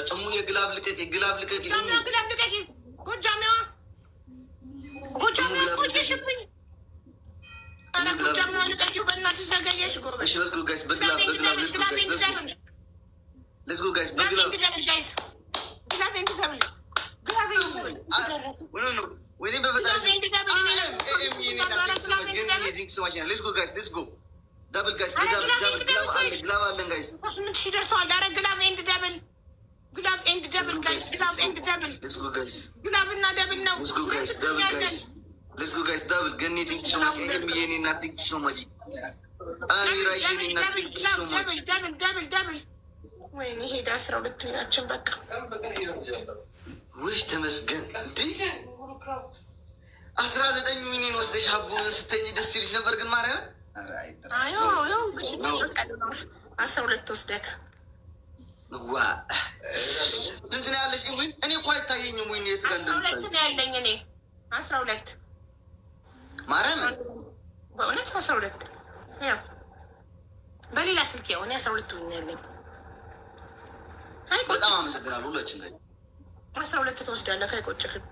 ጨሙ የግላብ ልቀቂ ጎጃሜዋ ቆየሽብኝ። ኧረ ጎጃሜዋ ልቀቂው በእናትሽ ዘገየሽ። ጎበዝ Let's go, guys. Glove and double. No. We need to Let's go, guys. Let's go. Double, guys. Glove and guys. Glove and double, guys. Glove and double. Let's go, guys. Glove and double now. Let's go, guys. Double, guys. Let's go, guys. Double. Thank you so much. Nothing so much. Nothing so much. Double. ወይኔ ሄዳ 12 ናችን። በቃ ውይ ተመስገን። እንዲ 19 ሚሊዮን ወስደሽ ሀቡ ስተኝ ደስ ይልሽ ነበር። ግን ማርያም አዮ 12 ወስደክ ዋ ስንት ነው ያለሽ? እኔ እኮ አይታየኝም። ወይ ነው 12 ነው ያለኝ እኔ 12 ማርያም በእውነት 12 ያው በሌላ ስልክ ያው እኔ 12 ነው ያለኝ። በጣም አመሰግናለሁ ሁላችን ላይ 12 ትወስዳለህ። አይቆጭህም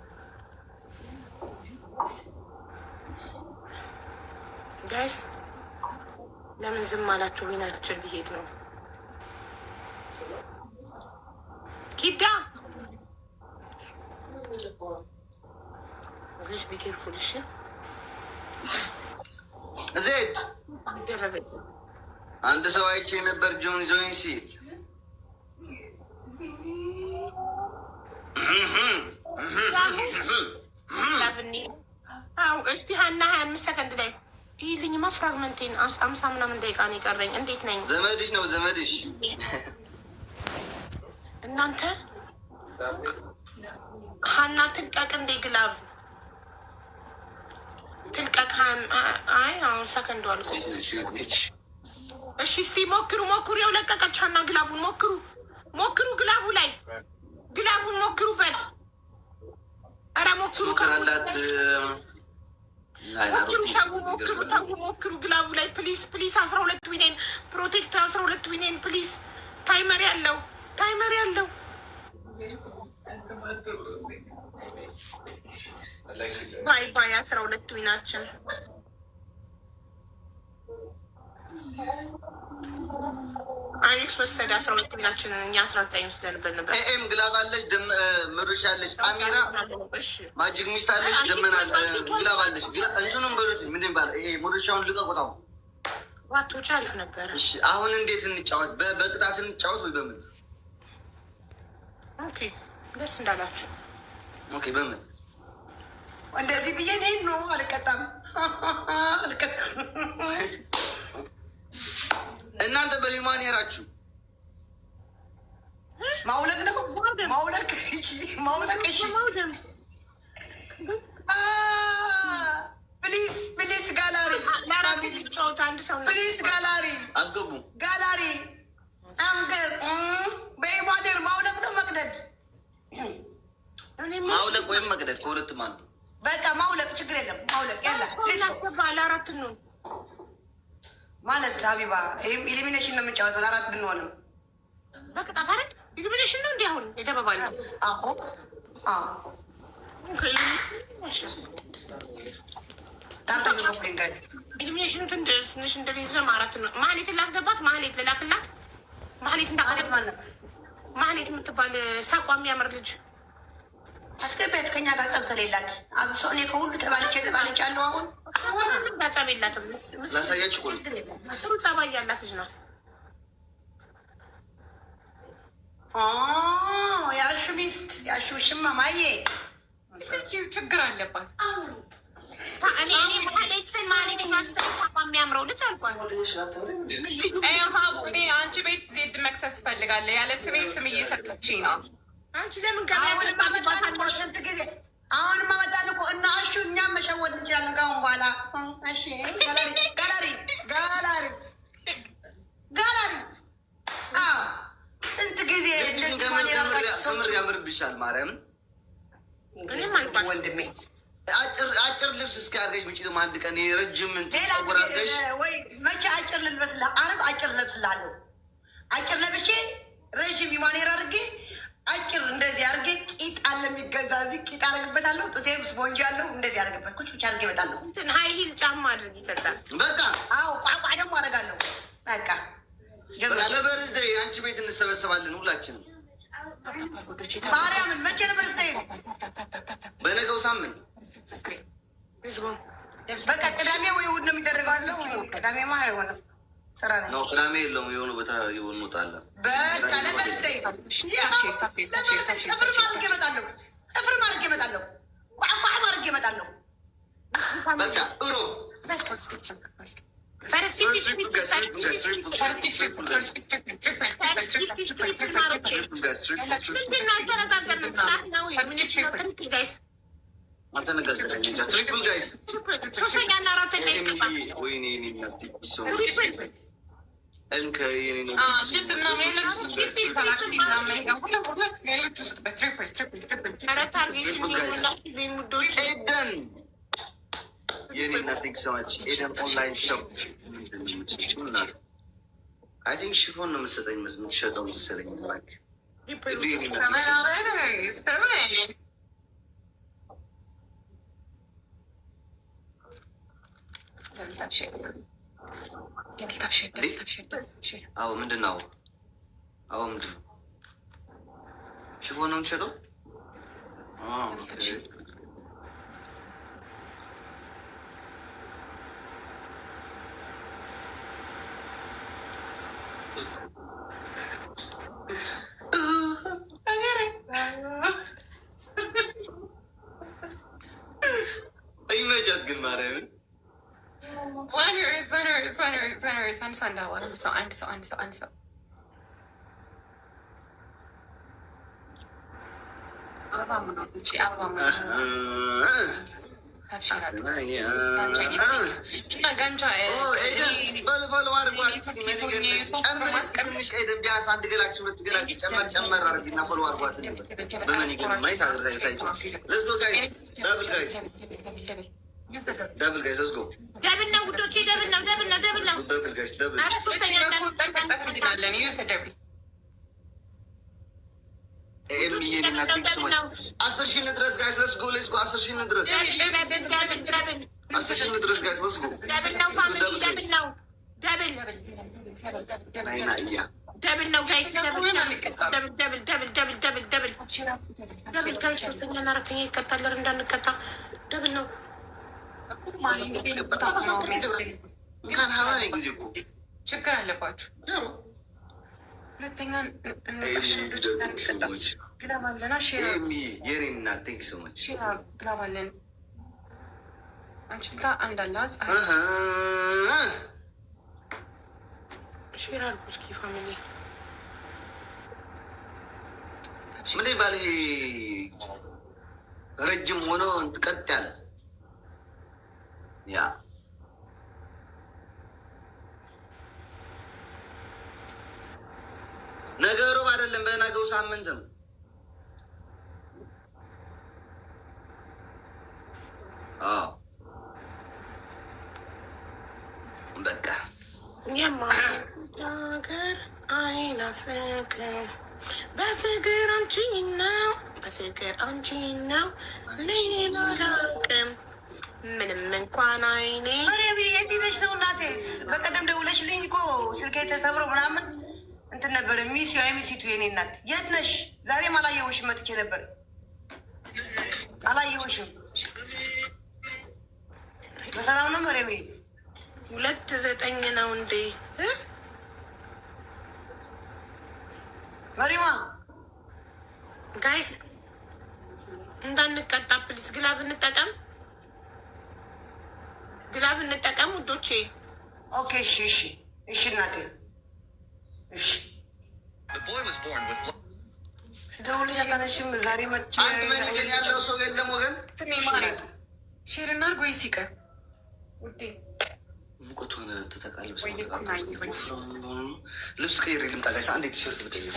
ጋይስ። ለምን ዝም አላችሁ? ዊናችን ሊሄድ ነው። ኪዳ ግሽ ቢኬርፉል እሺ። ዜድ አንድ ሰው አይቼ ነበር ጆን ዞይን ሲል እስቲ ሀና 25 ሰከንድ ላይ ይልኝማ ፍራግመንቴን 50 ምናምን ደቂቃ ነው የቀረኝ። እንዴት ነኝ? ዘመድሽ ነው ዘመድሽ። እናንተ ሀና ትልቀቅ እንዴ ግላቭ ትልቀቅ። አይ አሁን ሰከንዱ አሉ። እሺ እስቲ ሞክሩ። ያው ለቀቀች ሀና። ግላቡን ሞክሩ ግላቡ ላይ ግላቡን ሞክሩበት። ኧረ ሞክሩ ካላት ሞክሩ ግላቡ ላይ ፕሊስ 12 ዊኔን ፕሮቴክት 12 ዊኔን ፕሊስ። ታይመር ያለው ባይ 12 ዊናችን አይኔክስ ወሰደ 12 ዊናችንን እኛ 19 ወስደንበት ነበር። ኤም ግላብ አለሽ ምሩሽ አለሽ አሚራ ማጂክ ሚስት አለሽ ደመና ግላብ አለሽ እንትኑም በሉት ምንድን ባለ ይሄ ሙሩሻውን ልቀቁታው ዋቶች አሪፍ ነበር። እሺ አሁን እንዴት እንጫወት? በቅጣት እንጫወት ወይ በምን? ኦኬ ደስ እንዳላችሁ። ኦኬ በምን እንደዚህ ብዬ ነው አልቀጣም። እናንተ በሂማኔራችሁ ማውለቅ ነው ማውለቅ ፕሊዝ ጋላሪ ለአራት ልጫወት አንድ ሰው ፕሊዝ ጋላሪ አስገቡ። ጋላሪ አንገር በሂማኔር ማውለቅ ነው መቅደድ ወይም መቅደድ ከሁለቱም አንዱ በቃ ማውለቅ ችግር የለም። ማውለቅ ያለ አስገባ ለአራት ነው ማለት ሀቢባ ኢሊሚኔሽን ነው የምንጫወተው። ለአራት ብንሆንም በቅጣት አይደል? ኢሊሚኔሽን ነው እንዲህ አሁን የተባባለው። ኢሊሚኔሽኑ ትንሽ እንደሚይዘ ማለት ነው። ማህሌትን ላስገባት። ማህሌት ልላክላት። ማህሌት እንዳለት ማለት ማህሌት የምትባል ሳቋ የሚያምር ልጅ አስገቢያት። ከኛ ጋር ጸብ ከሌላት አብሶ እኔ ከሁሉ ተባልቼ ያለው አሁን ጸብ የላትም። ላሳያችሁ ጥሩ ጸባይ ያላት ልጅ ናት። ያሹ ሚስት ያሹ ሽማ ማየ ችግር አለባት። የሚያምረው ልጅ አልኳት። አንቺ ቤት ዜድ መክሰስ እፈልጋለሁ ያለ ስሜ ስም እየሰጠችኝ ነው። አንቺ ለምን ስንት ጊዜ አሁንማ መጣን እኮ እና እሺ እኛም መሸወድ እንችላለን ከአሁን በኋላ። እሺ ጋላሪ ስንት ጊዜ ከምር ያምርብሻል። ማርያምን ወንድሜ አጭር ልብስ እስኪ አድርገሽ ምጭ ደግሞ አንድ ቀን የረጅም ጸጉር አድርገሽ ወይ መቼ አጭር ልልበስልህ? አረብ አጭር ለብስልሃለሁ። አጭር ለብሼ ረዥም ይማኔር አድርጌ ቂጥ አደርግበታለሁ። ጡቴም ስፖንጅ አለው። እንደዚህ ያደርግበት ኩች ብቻ አድርጌ እመጣለሁ። እንትን ሀይ ሂል ጫማ አድርጊ። ከዛ በቃ አዎ፣ ቋቋ ደግሞ አደርጋለሁ። በቃ ለበርዝደይ አንቺ ቤት እንሰበሰባለን ሁላችንም። ማርያምን መቼ ነው በርዝደይ? በነገው ሳምንት በቃ ቅዳሜ ወይ እሑድ ነው የሚደረገው። ቅዳሜማ አይሆንም፣ ስራ ነው። ቅዳሜ የለውም። የሆኑ ቦታ የሆኑ እንወጣለን። በቃ ለበርዝደይ ጥፍር ማድረግ እመጣለሁ። ጥፍር ማድረግ እመጣለሁ። ቋቋ ማድረግ እመጣለሁ። በቃ እሮብ ትሪፕል ጋይስ ሶስተኛና አራተኛ አይ ቲንክ ሽፎን ነው መሰለኝ የምትሸጠው መሰለኝ። አዎ ምንድን ነው? አዎ ምንድን ነው? ሽፎን ነው የምትሸጠው? ይመቻት ግን ማርያምን አንድ ሰው ቢያንስ አንድ ገላክሲ ሁለት ገላክሲ ጨመር አድርጊና ፎሎ አድርጓት። በመኒገር ማየት ደብል ጋይስ ለስ ጎ ደብል ነው ውዶቼ፣ ደብል ነው። ደብል ጋይስ ደብል። ኧረ ሶስተኛ አስር ሺህ እንድረስ ጋይስ ለስ ጎ ለስ ጎ 10 ሺህ እንድረስ 10 ሺህ እንድረስ ጋይስ ለስ ጎ ደብል ነው ፋሚሊ፣ ደብል ነው። ደብል ነው ጋይስ፣ ደብል ካል ሶስተኛና አራተኛ ይቀጣል። እንዳንቀጣ ደብል ነው። እንኳን ሀባኔ ጊዜ እኮ ችግር አለባችሁ። ሁለተኛ የኔና ቴንክ ሶመች ግላባለን አንቺ ጋ አንዳላ ሼር አድርጉ እስኪ ፋሚሊ። ምን ይባል ረጅም ሆኖ እንትቀጥ ያለ ያ ነገሩ አይደለም። በነገው ሳምንት ነው። አዎ በቃ የማገር አይናፍቅም በፍቅር አንቺ ነው፣ በፍቅር አንቺ ነው፣ ሌላ አላውቅም ምንም እንኳን አይኔ ሬቢ የት ሄደሽ ነው እናቴ? በቀደም ደውለሽልኝ እኮ ስልኬ ተሰብሮ ምናምን እንትን ነበር። ሚስዩ ሚሲቱ የኔ እናት የት ነሽ? ዛሬም አላየሁሽም። መጥቼ ነበር አላየሁሽም። በሰላም ነው ሬቢ? 29 ነው እንዴ መሪማ? ጋይስ እንዳንቀጣ ፕሊስ ግላቭ እንጠቀም፣ ግላቭ እንጠቀም ውዶቼ። ኦኬ እሺ እሺ እሺ እናቴ እሺ። ደውልሽ አላነሽም ዛሬ መጥቼ አንድ መንገድ ያለው ሰው የለም ወገን። ስሜ ማለት ሼር እናድርግ ወይስ ይቅር ውዴ? ሙቀት ሆነ ተጠቃልብ ልብስ ቀይሬ ልምጣ ጋይስ። አንዴ ቲሸርት ልቀይር።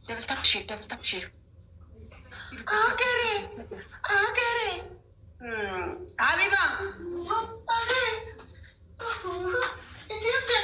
ደብልታፕ አገሬ አገሬ ሀቢባ ኢትዮጵያ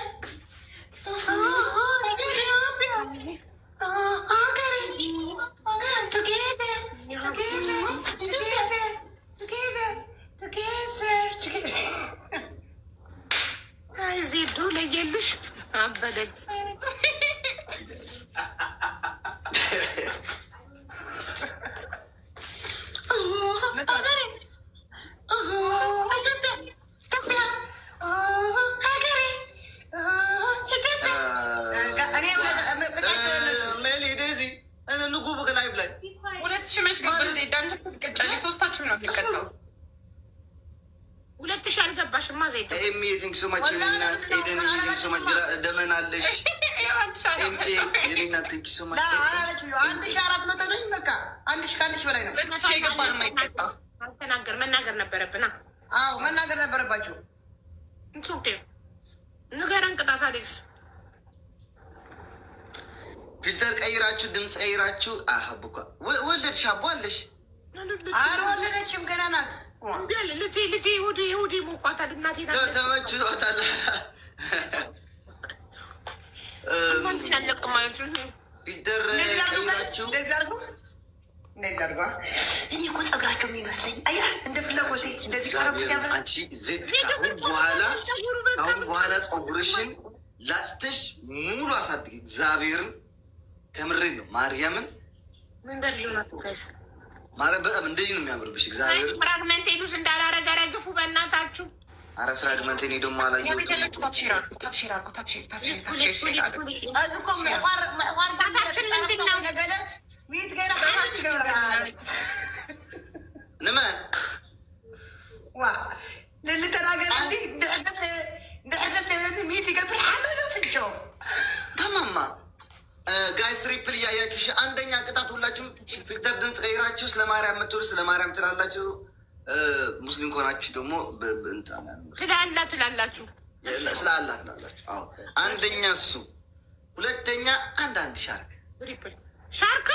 2000 መች ገባ? ዜድ አንቺ ትቀጫለሽ፣ ሶስታችሁም ነው የሚቀጣው። 2000 አልገባሽማ ዜድ። ቲንክ ሶ ማች የኔናት ኤደን ቲንክ ሶ ማች ደመን አለሽ። የኔናት ቲንክ ሶ ማች 1400 ነኝ። በቃ 1000 ከአንድሽ በላይ ነው። ገባ ነው የማይቀጣ። መናገር ነበረብና። አዎ መናገር ነበረባቸው። ኦኬ ንገረን ቅጣት አለሽ። ፊልተር ቀይራችሁ ድምፅ ቀይራችሁ አሀብኳ ወለድሽ አቦ አለሽ። አልወለደችም ገና ናት። ልጄ ይሁዲ ሞቋታል። እናቴ ተመችቶታል። ፊልተር ቀይራችሁ እኔ እኮ ጸጉራቸው የሚመስለኝ አያ እንደ ፍላጎቴ እንደዚህ አንቺ ዜድ አሁን በኋላ ጸጉርሽን ላጭተሽ ሙሉ አሳድግ። እግዚአብሔርን ከምሬ ነው። ማርያምን ማርያም በጣም እንደዚህ ነው የሚያምርብሽ። እግዚአብሔር ፍራግመንት ሉዝ እንዳላረገ ረግፉ በእናታችሁ። አረ ፍራግመንት እኔ ደግሞ አላየሁትም። ንመን ልልተናገር እንደሕደስ ሚት ይገብር ሓመዶ ፍንጮ ተማማ ጋይስ ትሪፕል እያያችሁ አንደኛ ቅጣት ሁላችሁም ፊልተር ድምፅ ቀይራችሁ ስለ ማርያም የምትወዱ ስለ ማርያም ትላላችሁ። ሙስሊም ከሆናችሁ ደግሞ ትላላችሁ ስለ አላህ ትላላችሁ። አዎ አንደኛ እሱ፣ ሁለተኛ አንዳንድ ሻርክ ሻርክ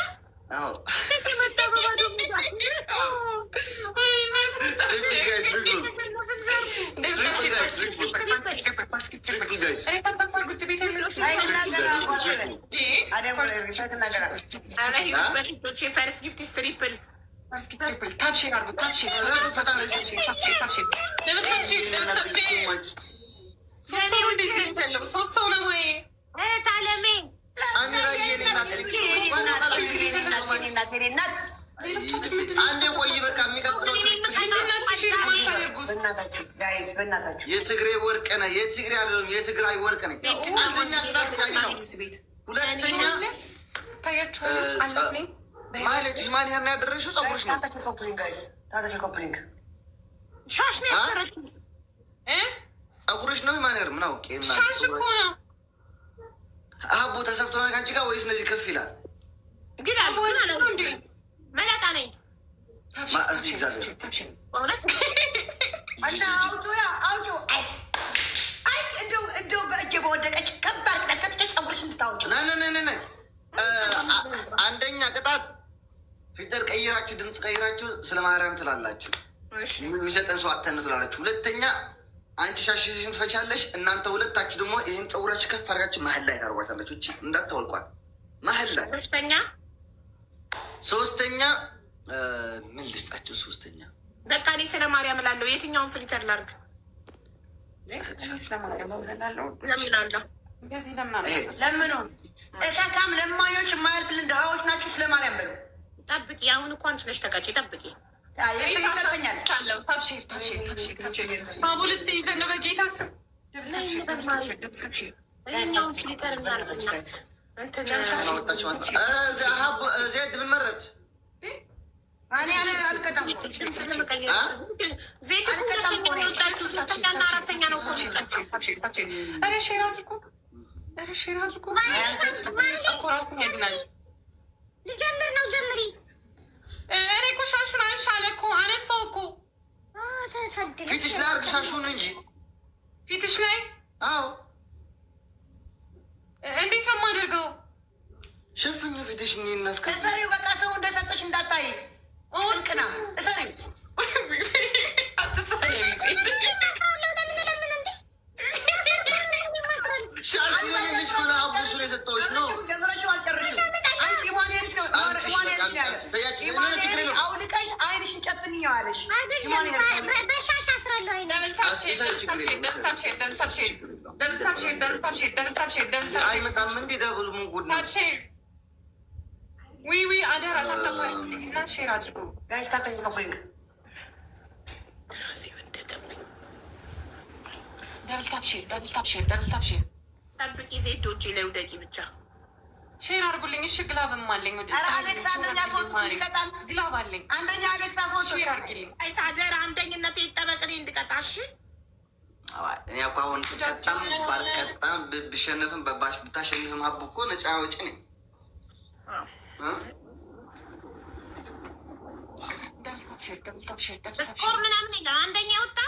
ፈርስ ጊፍት ትሪፕል ሶስት ሰው ነው ወይ ታለሜ አንዴ ቆይ በቃ የሚቀጥለው የትግሬ ወርቅ ነህ። የትግሬ አይደለም የትግራይ ወርቅ ነኝ። አንደኛ ብዛት ነው። ሁለተኛ ማለት ማን ያርን ያደረግሽው ጸጉርሽ ነው። ሻሽ ነው ያሰረችው ጸጉርሽ ነው። ማን ያር ምን አውቄ እና አቦ ተሰፍቶ ነው ከአንቺ ጋር ወይስ እነዚህ ከፍ ይላል? ግን መላጣ ነኝ። እንደው በእጄ በወደቀች ከባድ ቅጣት ጸጉርሽ እንድታወጪ። አንደኛ ቅጣት ፊልተር ቀይራችሁ ድምፅ ቀይራችሁ ስለ ማርያም ትላላችሁ። የሚሰጠን ሰው አተን ትላላችሁ። ሁለተኛ አንቺ ሻሽሽን ትፈቻለሽ። እናንተ ሁለታችሁ ደግሞ ይህን ፀጉራችሁ ከፍ አድርጋችሁ መሀል ላይ ታርጓታላችሁ። እቺ እንዳትወልቋል መሀል ላይ። ሶስተኛ ምን ልስጣችሁ? ሶስተኛ በቃ እኔ ስለ ማርያም እላለሁ። የትኛውን ፍሊተር ላድርግ? ለምኑ እታካም ለማኞች የማያልፍልን ድሃዎች ናችሁ። ስለ ማርያም በሉ። ጠብቂ። አሁን እኮ አንቺ ነሽ ተቀጪ። ጠብቂ። ይሰጠኛል። የትኛውን ፍሊተር እናርግና ዜድ ምን መረጥ? እኔ አልቀጣም። ዜድ ወጣችሁ። ሶስተኛና አራተኛ ነው እኮ ልጀምር ነው። ጀምሪ። እኔ እኮ ሻሹን አንሻለ እኮ አነሳው እኮ ፊትሽ ላይ አድርግ ሻሹን እንጂ ፊትሽ ላይ። አዎ እንዴት ነው የማደርገው? ሸፍኝ ፊትሽ እናስከ እሰሪው በቃ ሰው እንደሰጠች እንዳታይ ቅና እሰሪው ሻሽ ለሌለሽ ሆነ አቡሱ ላይ የሰጠዎች ነው። ገበረሽው አልጨርሽም። አንቺ ኢማኑኤልሽ ነው አውልቀሽ አይንሽን ጨፍንኛው አለሽ። በሻሽ አስራለሁ። አይመጣም እንዲ ደብሉ ምን ጉድ ነው? ዊ አደራ ታታና ሼር አድርጉ ጋይስ። ታታኝ ኮፕሪንግ ደብል ታፕ ሼር። ጠብቂ ዜዶቼ ላይ ውደቂ ብቻ ሼር አድርጉልኝ። እሺ ግላብም አለኝ። አሌክስ አንደኛ ሶስት እንዲቀጣል ግላብ አለኝ። አንደኛ አሌክስ ሶስት ሼር አድርግልኝ። አይሳደር አንደኝነት ይጠበቅልኝ እንድቀጣ። እሺ እኔ እኮ አሁን ቀጣም ባልቀጣም ብሸነፍም ብታሸንፍም ሀቡ እኮ ነፃ ወጪ ነኝ። ስኮር ምናምን የለም። አንደኛ ወጣ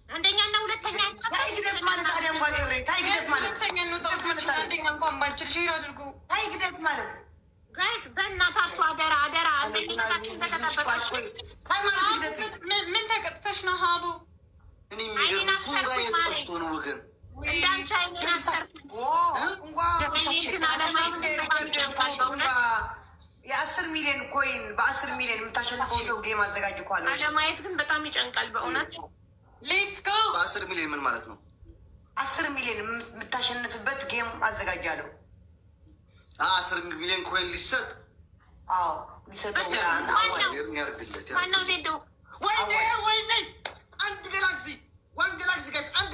አንደኛና ሁለተኛ ታይ ግደት ማለት ታዲያ እንኳን ሬ ታይ ግደት ማለት አንደኛ እንኳን ባንችል ሼር አድርጉ። ታይ ግደት ማለት ጋይስ በእናታችሁ አደራ አደራ። አንደኝነታችን እንደተጠበቀች ታይ ማለት ግደት ምን ተቀጥተሽ ነው ሀቡ? እኔ የሚገርም ፉንጋ የጠፍቶ ነው ወገን እንዳንቺ አይኔን አሰርኩኝ። የ10 ሚሊዮን ኮይን በ10 ሚሊዮን የምታሸንፈው ሰው ጌም አዘጋጅ እኮ አለ። አለማየት ግን በጣም ይጨንቃል በእውነት። ሌትስ ጎ። በ10 ሚሊዮን ምን ማለት ነው? 10 ሚሊዮን የምታሸንፍበት ጌም አዘጋጃለሁ። 10 ሚሊዮን ኮይን ሊሰጥ? አዎ ሊሰጠው። ማነው ዜዶ? ወይኔ ወይኔ! አንድ ጋላክሲ ጋይስ፣ አንድ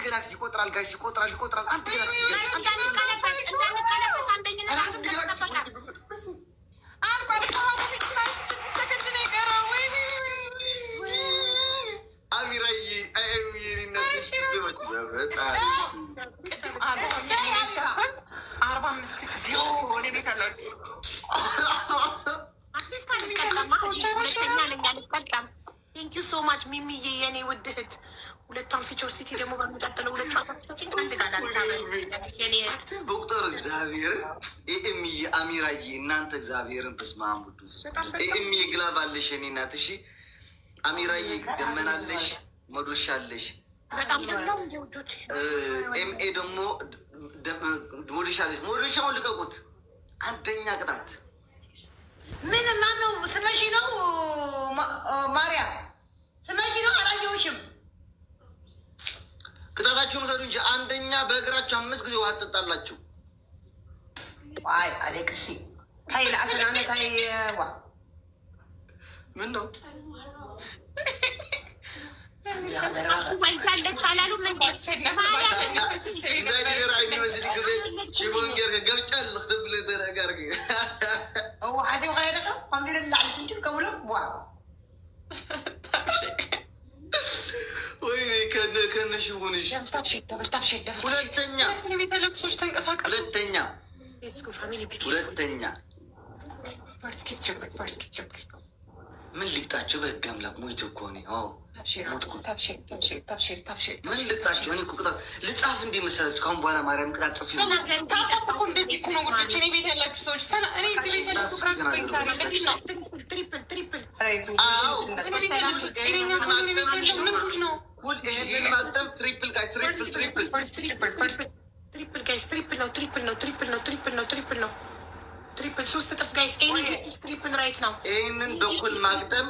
ጋላክሲ ይቆጥራል ጋይስ፣ ይቆጥራል። አንድ ጋላክሲ ጋይስ፣ እንዳንቀለበስ አንደኝነታችን እንደተጠበቀ ቴንኪዩ ሶ ማች ሚሚዬ የኔ ውድ እህት። ሁለቷን ፊቸር ሲቲ ደግሞ በሚቀጥለው ሁለቷ ሰጭኝ ዶክተር እግዚአብሔር ኤምዬ አሚራዬ እናንተ እግዚአብሔርን በስመ አብ ኤምዬ ግላብ አለሽ የኔ እናት። እሺ አሚራዬ ደመናለሽ መዶሻለሽ በጣም ነው ውዶች። ኤምኤ ደግሞ ሞዶሻለሽ። ሞዶሻውን ልቀቁት። አንደኛ ቅጣት ምን ማነው ስመሺ ነው? ማርያም ስመሺ ነው? አላየሁሽም። ቅጣታችሁን ውሰዱ እንጂ አንደኛ በእግራችሁ 5 ጊዜ ውሃ ትጠጣላችሁ። አይ አሌክሲ ታይ ለአተናነ ታይ ዋ ምን ነው ወይዛለች አላሉም እንዴ? እንዳይደራኝ መስል ጊዜ ሽቦንጌር ገብጫለሁ ትብል ደረጋር ዓዜው ካይደቀ አልሐምዱሊላህ አልፍንጅል ከብሎ ዋ ወይ ከነሽ ሆንሽ ሁለተኛ ምን ልቅጣቸው? በህግ አምላክ ሞይቶ እኮ እኔ ምን ልቅጣቸው? እኔ ቅጣት ልጻፍ እንዲህ መሰላችሁ? ካሁን በኋላ ማርያም ቅጣት ጽፍ ይሄንን ማጠም ትሪፕል ጋይስ፣ ትሪፕል ነው። ትሪፕል 3 እጥፍ ጋይስ። ትሪፕል ራይት ነው። ይህንን በኩል ማግጠም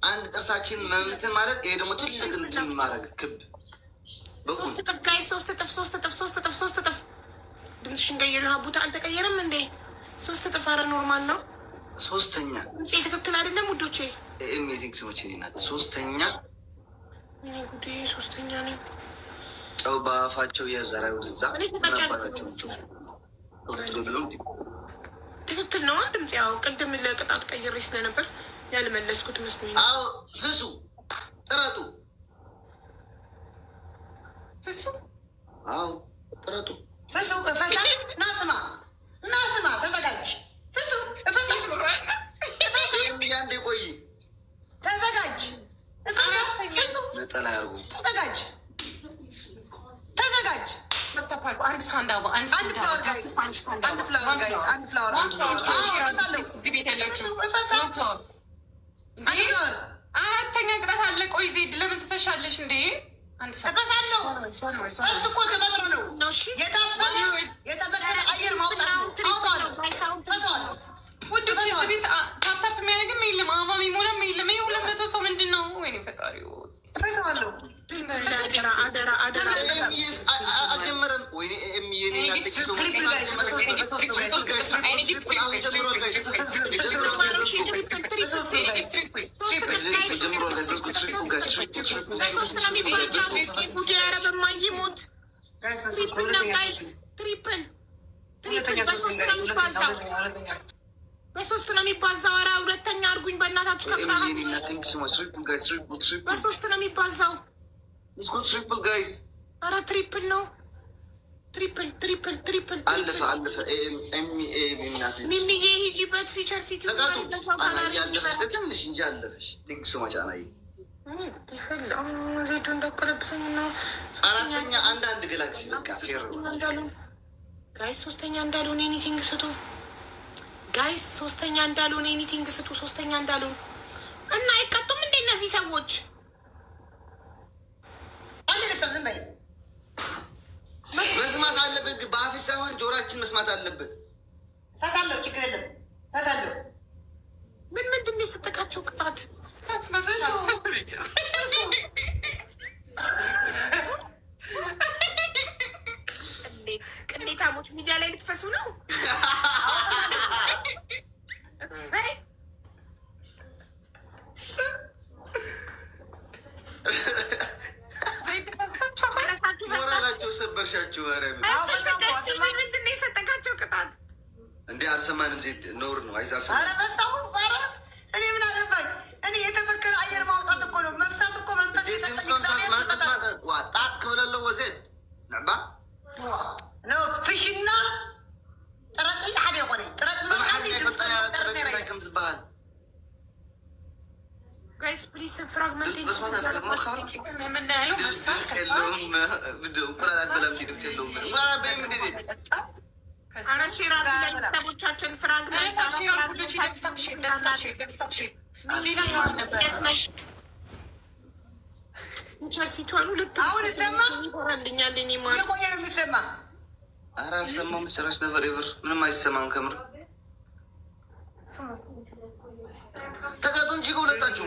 አንድ ጥርሳችን መምትን ማለት ይሄ ደግሞ ትልቅ ማድረግ ክብ 3 እጥፍ ጋይስ። 3 እጥፍ ድምፅሽን ቀይሩ። ሀቡታ አልተቀየረም እንዴ? 3 እጥፍ። አረ ኖርማል ነው። ሶስተኛ ድምፄ ትክክል አይደለም ውዶቼ። ሜቲንግ ሰዎች ናት። ሶስተኛ ጉዴ፣ ሶስተኛ ነኝ። ጨው በአፋቸው የዘራ ወደዛ ናባታቸው ትክክል ነው። ድምፅ ያው ቅድም ለቅጣት ቀይሬ ስለነበር ያልመለስኩት መስሎኝ ነው። አዎ ፍሱ ጥረጡ፣ ፍሱ አዎ ጥረጡ፣ ፍሱ እፈሳ ናስማ ተዘጋጅ፣ ፍሱ እፈሳ ያንዴ ቆይ ተዘጋጅ፣ እፈሳ ፍሱ ነጠላ ያርጉ፣ ተዘጋጅ አንድ ሳንዳባ አንድ ፍላወር ጋይስ፣ አንድ ፍላወር አራተኛ ቅጣት አለ። ቆይ ዜድ ለምን ትፈሻለሽ እንዴ? እፈሳለሁ። እሱ እኮ ተፈጥሮ ነው። የታፈነ የተበከለ አየር ማውጣት ውዶች። እዚህ ቤት ታፕታፕ የሚያደርግም የለም፣ አማ የሚሞላም የለም። ይሄ 200 ሰው ምንድን ነው? ወይኔ ፈጣሪው እፈሳለሁ። አደራ አልጀመረም ወይ? ትሪፕል በሶስት ነው የሚባዛው። ኧረ ሁለተኛ አድርጉኝ በእናታችሁ። በሶስት ነው የሚባዛው። ኧረ ትሪፕል ነው። ትሪፕል አለፈ። ሚሚዬ ሂጂበት ፊቸር ሲቲ ያለፈች ለትንሽ እንጂ አለፈሽ። ቴንክ ሶ ማች አናይ ዜዶ እንዳቆለብሰኝ ነው። አራተኛ አንዳንድ ገላክሲ በቃ ፌር እንዳሉን ጋይስ ሶስተኛ እንዳልሆነ ኤኒቲንግ ስጡ። ጋይስ ሶስተኛ እንዳልሆነ ኤኒቲንግ ስጡ። ሶስተኛ እንዳልሆነ እና አይቀጡም እንደ እነዚህ ሰዎች። አንድ ለሰብ ዝም በይ። መስማት አለበት። በአፍሽ ሳይሆን ጆሮአችን መስማት አለበት። ፈሳለሁ፣ ችግር የለም ፈሳለሁ። ምንድን ነው የሰጠቃቸው ቅጣት? ቅሌታሞች ሚዲያ ላይ ልትፈሱ ነው። ሞራላቸው ሰበርሻቸው። ምንድን ነው የሰጠቃቸው ቅጣት? እንዲህ አልሰማንም። ዜድ ነውር ነው። አይዛ እኔ ምን አገባኝ? እኔ የተፈከረ አየር ማውጣት እኮ ነው። መፍሳት እኮ መንፈስ ጣት ክብለለው ወዜድ ንዕባ ፍሽና ጥረጥ ሓደ ይኮነ ጥረጥ ከም ዝበሃል ጋይስ ፕሊስ ፍራግመንት ቤተሰቦቻችን ፍራግመንት ሲትሆኑ አሁን ሰማ ልትራልኛል የቆየ ነው የሚሰማ። ኧረ አልሰማሁም ጭራሽ ነበር። ይብር ምንም አይሰማም። ከምር ተቀጡ እንጂ ከሁለታችሁ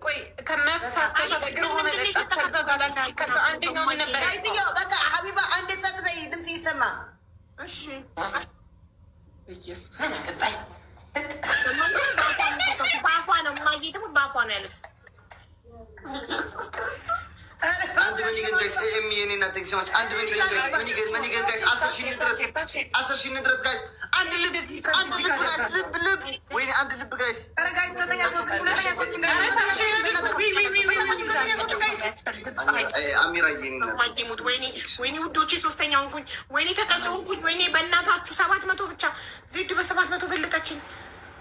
ቆይ ከመፍሳት በቃ ሀቢባ አንድ ጸጥ በይ፣ ድምፅ ይሰማ። እሺ በአፏ ነው ማጌትሙ በአፏ ነው ያለ። አንድ መኒገን ጋይስ የኔና ቴክሲማች አንድ መኒገን ጋይስ መኒገን ጋይስ 10 ሺህ እንድረስ ጋይስ። አንድ ልብ ጋይስ ልብ ወይኔ አንድ ልብ ጋይስ አሚራ የኔና ማጌሙት ወይኔ ውዶቼ ሶስተኛ ሆንኩኝ። ወይኔ ተቀጭ ሆንኩኝ። ወይኔ በእናታችሁ 700 ብቻ ዜድ በ700 በለጠችኝ።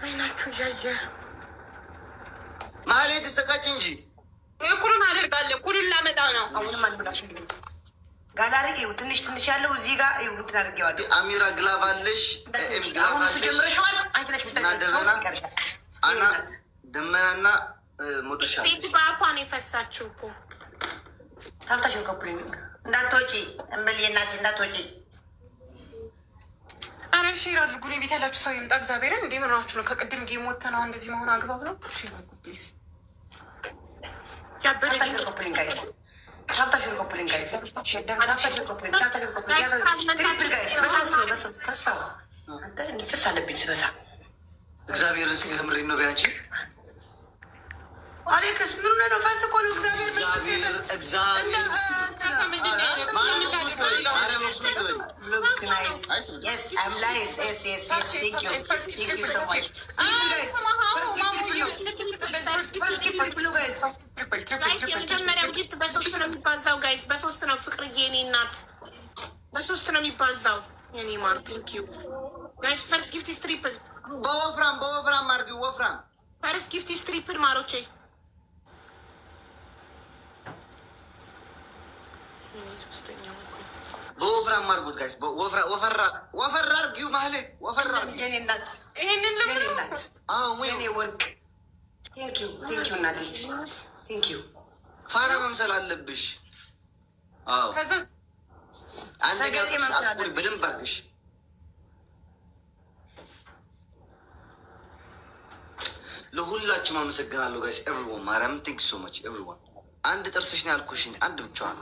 አይናችሁ እያየ ማህሌት ተቀጭ እንጂ ኩሉን አደርጋለሁ። ኩሉን ላመጣ ነው። አሁንም አንብላሽ እንግዲህ ጋላሪ ትንሽ ያለው እዚህ ጋር ልክን አድርጌዋለሁ። አሚራ ግላቭ አለሽ። አሁን ስጀምረሽዋል። አንቺ ነሽ አና ደመናና ሞድሻ ዜድ በአፏ ነው የፈሳችው እኮ ታብታሽ ከፕሊ እንዳትወጪ እምበል የእናቴ እንዳትወጪ። አረ ሼር አድርጉ። ቤት ያላችሁ ሰው ይምጣ። እግዚአብሔርን እንዲህ ምን ሆናችሁ ነው? ከቅድም ጌም ወተና እንደዚህ መሆን አግባብ ነው? ሼር አድርጉ ፕሊዝ። እግዚአብሔርን ስም ከምሬ ነው። ቢያንቺ አሌክስ ምን ነው ፈስ እኮ ነው። የመጀመሪያው ጊፍት በሶስት ነው የሚባዛው ጋይስ፣ በሶስት ነው። ፍቅርዬ የኔ እናት በሶስት ነው የሚባዛው። የኔ ማር ቴንኪዩ ጋይስ። ፈርስት ጊፍት ኢዝ ትሪፕል። በወፍራም አድርጊው። ወፍራም ፈርስት ጊፍት ኢዝ ትሪፕል ማሮቼ። በወፍራም አድርጉት ጋይስ። ወፈር አድርጊው። ማህሌት ወፈር የኔ እናት ይሄንን የኔ እናት የኔ ወርቅ ቴንኪዩ እናቴ ቴንኪዩ። ፋራ መምሰል አለብሽ። አዎ በደንብ አድርግሽ። ለሁላችሁም አመሰግናለሁ ጋይስ። ኤቭሪዋን ማርያም ቴንክ ሶ ማች ኤቭሪዋን። አንድ ጥርስሽ ነው ያልኩሽኝ። አንድ ብቻዋን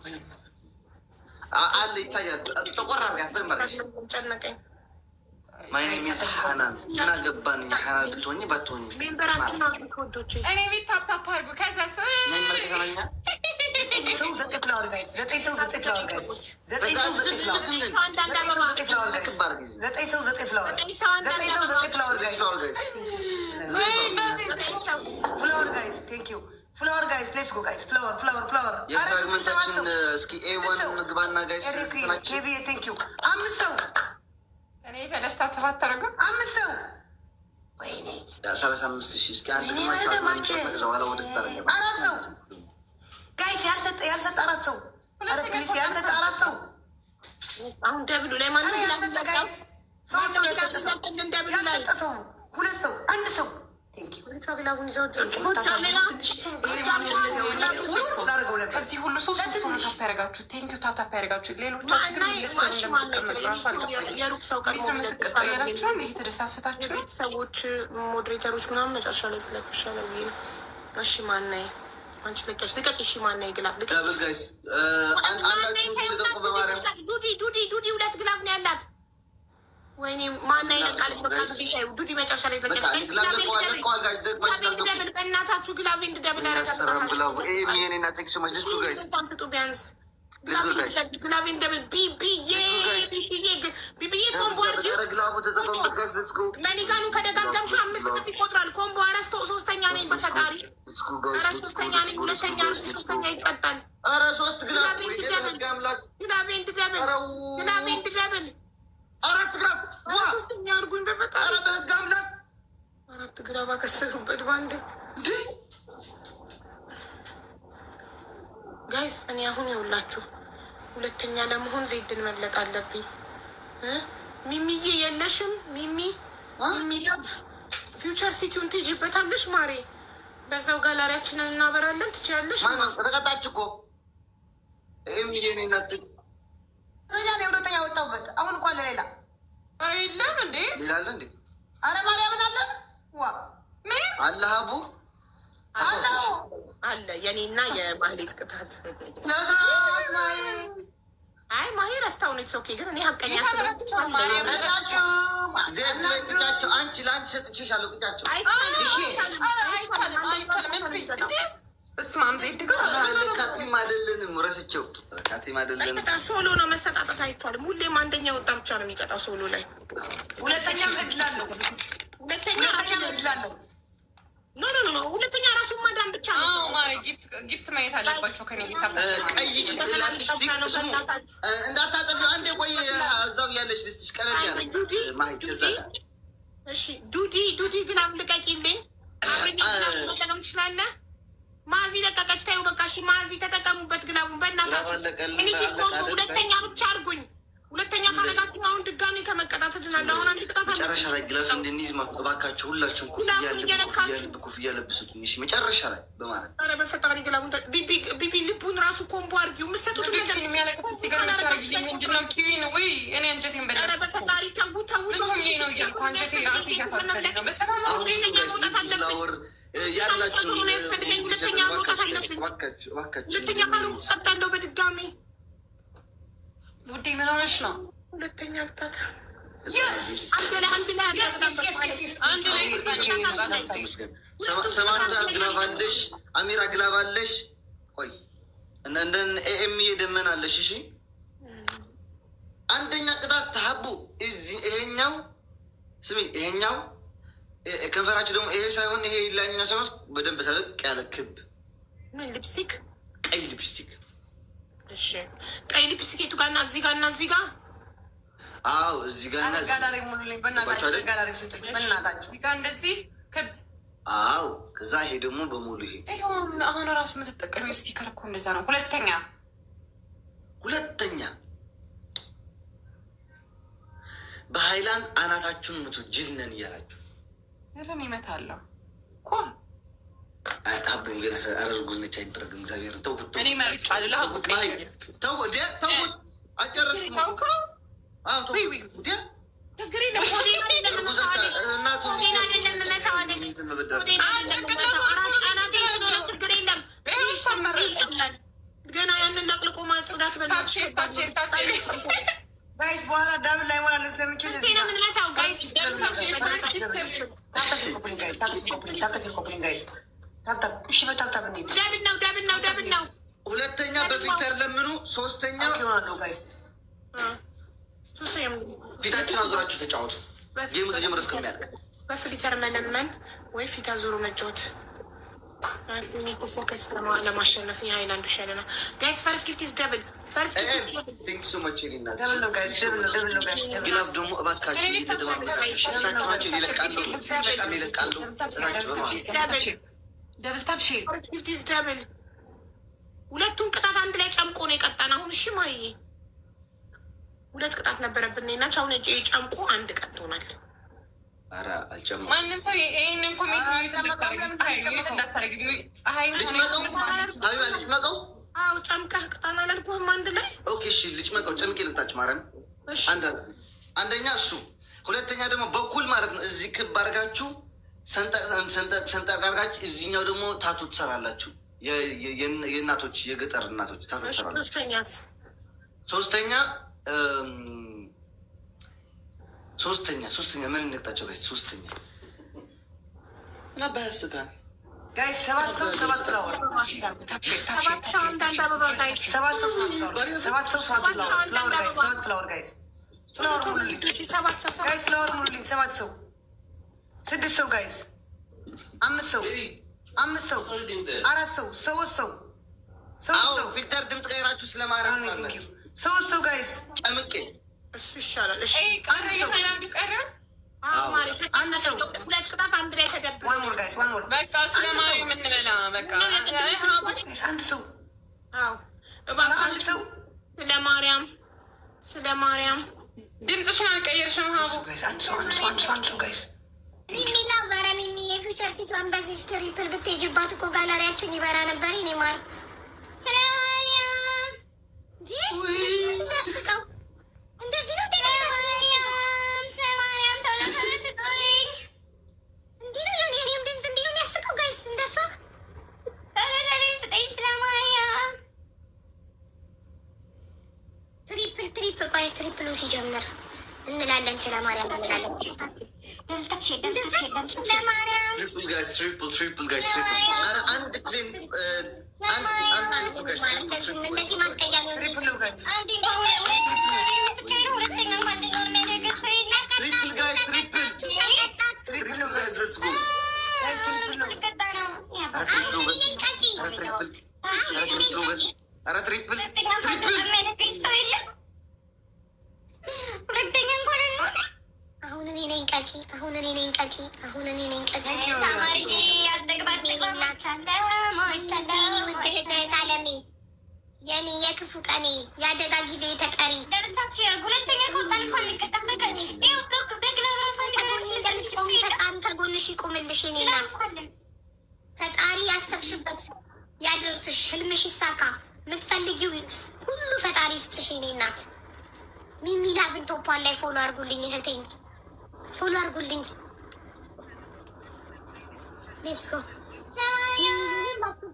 አለ ይታያል። ጠቆር አድርጋት በመረሽ ጨነቀኝ። ማይኔ ሚስ ሐናን ምን አገባን? ሐናን ብትሆኚ ባትሆኚ ሜምበራችን ነው ወዶቼ። እኔ ቤት ታፕታፕ አድርጉ። ከዛ ምን መልከተናኛ ሰው ዘጠኝ ፍላወር ጋይስ፣ ዘጠኝ ሰው ዘጠኝ ፍላወር ጋይስ፣ ዘጠኝ ሰው ዘጠኝ ፍላወር፣ ዘጠኝ ሰው ዘጠኝ ፍላወር፣ ፍላወር ጋይስ፣ ቴንክ ዩ ፍላወር ጋይስ፣ ሌትስ ጎ ጋይስ፣ ፍላወር የፍራግመንታችን እስኪ ኤዋን ግባና ጋይስ ኬቪ ቴንክ ዩ። አምስት ሰው እኔ ተደስታ ተፋት አደረገ። አምስት ሰው 35,000 እስኪ አንድ አራት ሰው ጋይስ፣ ያልሰጠ አራት ሰው፣ ኧረ ፕሊስ ያልሰጠ አራት ሰው። አሁን ደብሉ ላይ ማን ያልሰጠ ጋይስ፣ ሶስት ሰው ያልሰጠ ሰው፣ ያልሰጠ ሰው ሁለት ሰው፣ አንድ ሰው ከዚህ ሁሉ ሶስት ሰው ታፕ ያደረጋችሁ ቴንኪው ታፕ ያደረጋችሁ። ሌሎቻችሁ ግን የሩቅ ሰው ቀርቦያላችኋል። ይሄ ተደሳሰታችሁ ሰዎች ሞዴሬተሮች ምናምን መጨረሻ ላይ ብትለቁ ይሻላል ብዬ ነው። እሺ ማናይ አንቺ ለቀሽ ልቀቂ። እሺ ማናይ ግላፍ ልቀቂ። ዱዲ ሁለት ግላፍ ነው ያላት። ወይኔ ማናይ ለቃለች። በቃ ዱዲ መጨረሻ ላይ ተቀሽ በእናታችሁ ግላፍ እንድደብል ያረጋግጡ ቢያንስ ግላቬን ደብል ቢቢዬ ኮምቦ መኒጋኑ ከደጋገምሽ 5 እጥፍ ይቆጥራል። ኮምቦ አረስቶ ሶስተኛ ነኝ በፈጣሪ ሶስተኛ ነኝ። ሁለተኛ ሶስተኛ ይቀጣል። ግላቬን ድደብል ሶስተኛ እርጉኝ በፈጣሪ አራት ግራ ባከሰሩበት ባንድ ጋይስ እኔ አሁን ይውላችሁ ሁለተኛ ለመሆን ዜድን መብለጥ አለብኝ። ሚሚዬ የለሽም? ሚሚ ፊውቸር ሲቲውን ትይጂበታለሽ ማሬ። በዛው ጋላሪያችንን እናበራለን። ትችያለሽ። ተቀጣች እኮ ሌላ ሁለተኛ ወጣሁበት። አሁን እኮ አለ ሌላ። ኧረ የለም እንዴ ሌላለ እንዴ? አረ ማርያምን አለ ዋ አለ ሀቡ አለ የኔና የማህሌት ቅጣት። አይ ማሄ ረስታው ነው። ኦኬ ግን እኔ ሀቀኛ ቁጫቸው አንቺ ለአንቺ ሰጥቼሻለሁ። ቁጫቸው እስማም ዜድ ካቲም አይደለንም። ረስቸው ካቲም አይደለንም። ሶሎ ነው መሰጣጠት አይቻልም። ሁሌም አንደኛ ወጣ ብቻ ነው የሚቀጣው ሶሎ ላይ። ሁለተኛ እድላለሁ። ሁለተኛ እድላለሁ። ኖ ሁለተኛ ራሱ ማዳም ብቻ ነው። ማሪ ጊፍት ማየት አለባቸው። ከኔ ቀይ እንዳታጠፊ አንዴ ቆይ፣ እዛው ያለሽ ልስትሽ ቀለል ያለ እሺ። ዱዲ ግላብ ልቀቂልኝ። መጠቀም ትችላለህ። ማዚ ለቀቀች። ታዩ በቃ እሺ። ማዚ ተጠቀሙበት ግላቡን በእናታችሁ። እኔ ኮምቦ ሁለተኛ ብቻ አድርጉኝ። ሁለተኛ ካረጋችሁ አሁን ድጋሚ ከመቀጣት ድናለሁ። አሁን አንድ ቅጣት መጨረሻ ላይ ግላፍ እንድንይዝ እባካችሁ ሁላችሁም ኩፍያ ለብሱትኝ። እሺ መጨረሻ ላይ በማለት ኧረ በፈጣሪ ግላቡን ቢቢ ልቡን ራሱ ኮምቦ አድርጊው። የምትሰጡትን ነገር ኧረ በፈጣሪ ተው። ያላችሁ ያስፈልገኝ ሁለተኛ መውጣት አለብኝ። ሁለተኛ ካሉ ቀጣለሁ በድጋሚ ውዴ ምን ሆነሽ ነው? ሁለተኛ ቅጣት ሰማንታ ግላብ አለሽ፣ አሚራ ግላብ አለሽ። ቆይ እንደ ኤኤምዬ ደመና አለሽ። እሺ አንደኛ ቅጣት ተሀቡ ይሄኛው ስሚ፣ ይሄኛው ከንፈራችሁ ደግሞ ይሄ ሳይሆን ይሄ ላኛው ሳይሆን በደንብ ተለቅ ያለ ክብ ምን ሊፕስቲክ፣ ቀይ ሊፕስቲክ። እሺ ቀይ ሊፕስቲክ የቱ ጋር እና እዚህ ጋር እና እዚህ ጋር? አዎ እዚህ ጋር እና ጋላሪ ሙሉልኝ በእናታችሁ፣ ጋላሪ ስጡኝ በእናታችሁ። እንደዚህ ክብ። አዎ ከዛ ይሄ ደግሞ በሙሉ ይሄ አሁን ራሱ የምትጠቀሚው ስቲከር እኮ እንደዛ ነው። ሁለተኛ በሀይላንድ አናታችሁን ምቱ። ጅል ነን እያላችሁ ርን ይመታለሁ እኮ አቡ ገና አረርጉዝ ነች አይደረግም። እግዚአብሔር ተውት። እኔ መርጫ አለ ተውት። አልጨረስኩም። ችግር የለም። ገና ያንን ለቅልቆ ማጽዳት ጋይስ በኋላ ዳብል ላይ ሞላለ ስለምችል ምንመታው ጋይስ እሺ በታብታብ እንሂድ። ደብል ነው ሁለተኛ በፊልተር ለምኑ። ሶስተኛ ፊታችን አዙራችሁ ተጫወቱ። ጌሙ ተጀምሮ እስከሚያልቅ በፊልተር መለመን ወይ ፊት አዙሮ መጫወት ፎከስ ለማሸነፍ የሀይላንዱ ይሻለናል። ጋይስ ፈርስት ጊፍት ኢዝ ደብል። ፈርስት ቴንክ ሶ ማች ሪና ግላፍ ደግሞ እባካችሁ እየተደባበቃችሁ ይለቃሉ። ደብል ታፕ ሼር ጊፍት ኢዝ ደብል። ሁለቱን ቅጣት አንድ ላይ ጨምቆ ነው የቀጣን። አሁን እሺ ማዬ ሁለት ቅጣት ነበረብን ናቸው። አሁን ጨምቆ አንድ ቀጥ ሆናል። ኧረ አልጨመርኩም። ማንም ሰው ይሄንን ኮሜንት ልጅ መቀው አዎ ጨምቀህ ቅጣን አላልኩህም? አንድ ላይ ኦኬ እሺ ልጅ መቀው ጨምቄ ልጣች ማርያም አንደኛ እሱ፣ ሁለተኛ ደግሞ በኩል ማለት ነው። እዚህ ክብ አድርጋችሁ ሰንጠቅ አድርጋችሁ እዚህኛው ደግሞ ታቱ ትሰራላችሁ። የእናቶች የገጠር እናቶች ታቱ ትሰራላችሁ። ሶስተኛ ምን እንጣቸው ጋይስ? ሶስተኛ ላባያስጋን ጋይስ 7 ሰው 7 ፍላወር 7 ሰው ፍላወር ጋይስ ፍላወር ሙሉልኝ ጋይስ 7 ሰው 6 ሰው ጋይስ 5 ሰው 4 ሰው 3 ሰው ፊልተር ድምፅ ቀይራችሁ ስለማርያም 3 ሰው ጋይስ ጨምቄ እሱ ይሻላል። እሺ አንድ ሰው ሁለት ቅጣት አንድ ላይ ተደብሮ በቃ ስለማርያም እንበላ። በቃ አንድ ሰው አንድ ሰው ስለ ማርያም ድምፅሽን አልቀየርሽም። ሀቡ አንድ ሰው ጋይስ ሚሚና በረ ሚሚ የፊውቸር ሲቲዋን በዚህ ስትሪፕል ብትሄጂባት እኮ ጋላሪያችን ይበራ ነበር። እኔ ማር ስለማርያም እንደዚህ ነው ስለማርያም ተለስጦኝ እንዲህ ነው የሆነ የኔም ድምፅ እንዲህ ነው የሚያስቀው ጋይስ። እንደሷ ተለስጠኝ ስለማርያም ትሪፕል ቆይ ትሪፕሉ ሲጀምር እንላለን ስለማርያም እንላለን። ለማርያም እነዚህ ማስቀያሚዎች አሁን እኔ ነኝ ቀጪ የኔ የክፉ ቀኔ የአደጋ ጊዜ ተጠሪ ፈጣሪ ከጎንሽ ይቁምልሽ። የኔ እናት ፈጣሪ ያሰብሽበት ያድርስሽ፣ ህልምሽ ይሳካ፣ የምትፈልጊው ሁሉ ፈጣሪ ስትሽ። የኔ እናት ሚሚ ላቭን ቶፓን ላይ ፎሎ አድርጉልኝ፣ እህቴን ፎሎ አድርጉልኝ። ሌትስ ጎ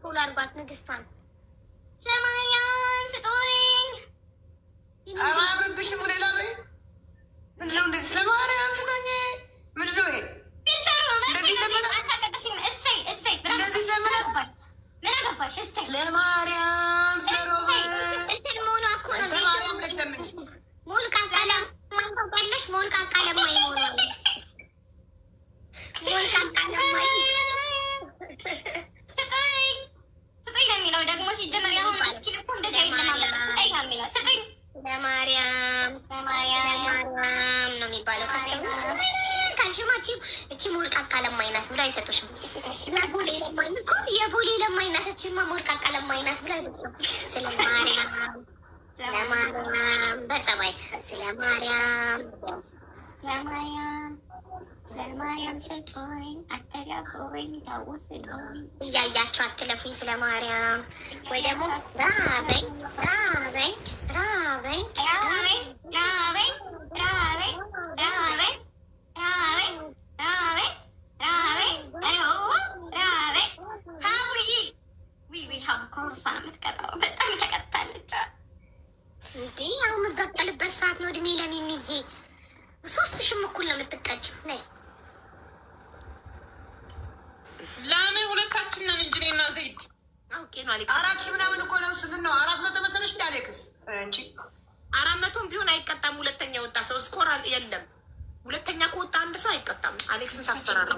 ፎሎ አድርጓት ንግስቷን። ስለማርያም ስጦኝ አራብሽም ሌላ ነው ምንድነው? እንደዚህ ስለማርያም ስጦኝ ምንድነው ይሄ? ለማርያም ሰሮብ እንትን መሆኗ እኮ ነው። ማርያም ለሽ ለምን ሞልቃቃ ለማይባለሽ ሞልቃቃ ለማይ ሆነ ሞልቃቃ ለማይ ስጡኝ ነው የሚለው ደግሞ ሲጀመር ያሁን እስኪ ልኩ እንደዚህ አይለማመጥ ስጡኝ ለማርያም ነው የሚባለው። ካልሽማች እቺ ሞልቃቃ ለማይናት ብሎ አይሰጡሽም። የቦሌ ለማይናት እቺማ ሞልቃቃ ለማይናት ብሎ አይሰጡሽም። ስለማርያም በጸባይ ስለማርያም ስጦኝ አተዳፎኝ ታወስጦኝ እያያችሁ አትለፉኝ። ስለማርያም ወይ ደግሞ ራበኝ በጣም ተቀጣለች እንዴ! አሁን የምበቀልበት ሰዓት ነው። እድሜ ለሚሚዬ 3 እኩል ነው የምትቀጭው። ነይ ለምን ሁለታችን ነን እንጂ እኔና ዘይድ አውቄ ነው አሌክስ። 4,000 ምናምን እኮ ነው። ስምን ነው 400 መሰለሽ እንደ አሌክስ እንጂ 400 ቢሆን አይቀጣም። ሁለተኛ ወጣ ሰው ስኮር የለም። ሁለተኛ ከወጣ አንድ ሰው አይቀጣም። አሌክስን ሳስፈራራ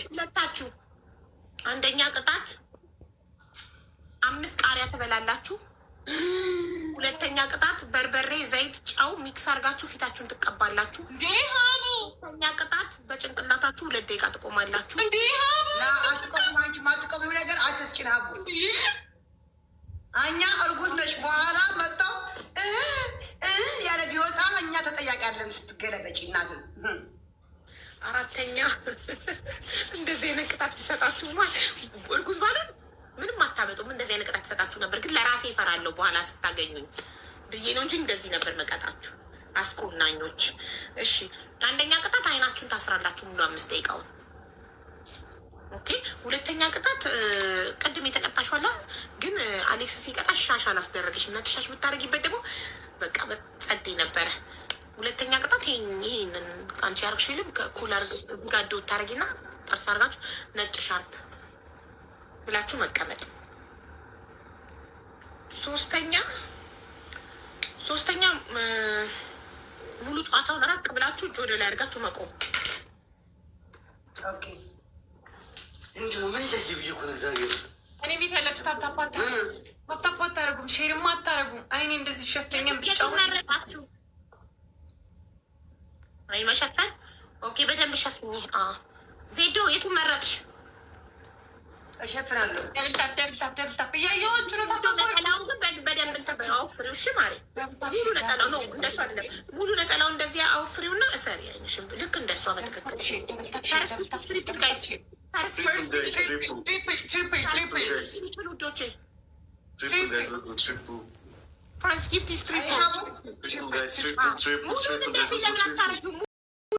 ሁለታችሁ። አንደኛ ቅጣት 5 ቃሪያ ትበላላችሁ። ሁለተኛ ቅጣት በርበሬ፣ ዘይት፣ ጨው ሚክስ አድርጋችሁ ፊታችሁን ትቀባላችሁ። ሁለተኛ ቅጣት በጭንቅላታችሁ 2 ደቂቃ ትቆማላችሁ። አትቆሙ። አንቺ ማትቆሚው ነገር አትስጭን ሀቡ። እኛ እርጉዝ ነሽ በኋላ መጣው ያለ ቢወጣ እኛ ተጠያቂ ያለን ስትገለበጭ እናት። አራተኛ እንደዚህ አይነት ቅጣት ቢሰጣችሁ እርጉዝ ማለት ምንም አታመጡም። እንደዚህ አይነት ቅጣት ይሰጣችሁ ነበር፣ ግን ለራሴ ይፈራለሁ በኋላ ስታገኙኝ ብዬ ነው እንጂ እንደዚህ ነበር መቀጣችሁ አስኮናኞች። እሺ አንደኛ ቅጣት አይናችሁን ታስራላችሁ ሙሉ 5 ደቂቃውን። ኦኬ። ሁለተኛ ቅጣት ቅድም የተቀጣሽዋላ፣ ግን አሌክስ ሲቀጣሽ ሻሽ አላስደረገሽም። ነጭ ሻሽ ብታደርጊበት ደግሞ በቃ በጸዴ ነበረ። ሁለተኛ ቅጣት ይሄንን አንቺ ያርግሽልም ከኩላር ጋዶ ታደርጊና ጥርስ አድርጋችሁ ነጭ ሻርፕ ብላችሁ መቀመጥ። ሶስተኛ ሙሉ ጨዋታውን ራቅ ብላችሁ እጅ ወደ ላይ አድርጋችሁ መቆም። ምን እያየ ብዬ እኮ ነው እግዚአብሔር። እኔ ቤት ያላችሁ ታፕታፕ አታረጉም፣ ሼርማ አታረጉም። አይኔ እንደዚህ ሸፈኛም ብቻው መረጣችሁ። አይ መሸፈን ኦኬ፣ በደንብ ሸፍኝ። ዜዶ የቱ መረጥሽ? እሸፍናለሁ። ደብልታፕ እያየኋችሁ ነው። ነጠላውን ግን በደንብ እንትን አውፍሪው። እሺ ማሪ፣ ሙሉ ነጠላው ነው እንደሱ አይደለም። ሙሉ ነጠላው እንደዚህ አውፍሪውና እሰሪ አይንሽም። ልክ እንደሷ በትክክል ትሪፕል ጋይስ፣ ፍራንስ ጊፍት ትሪፕል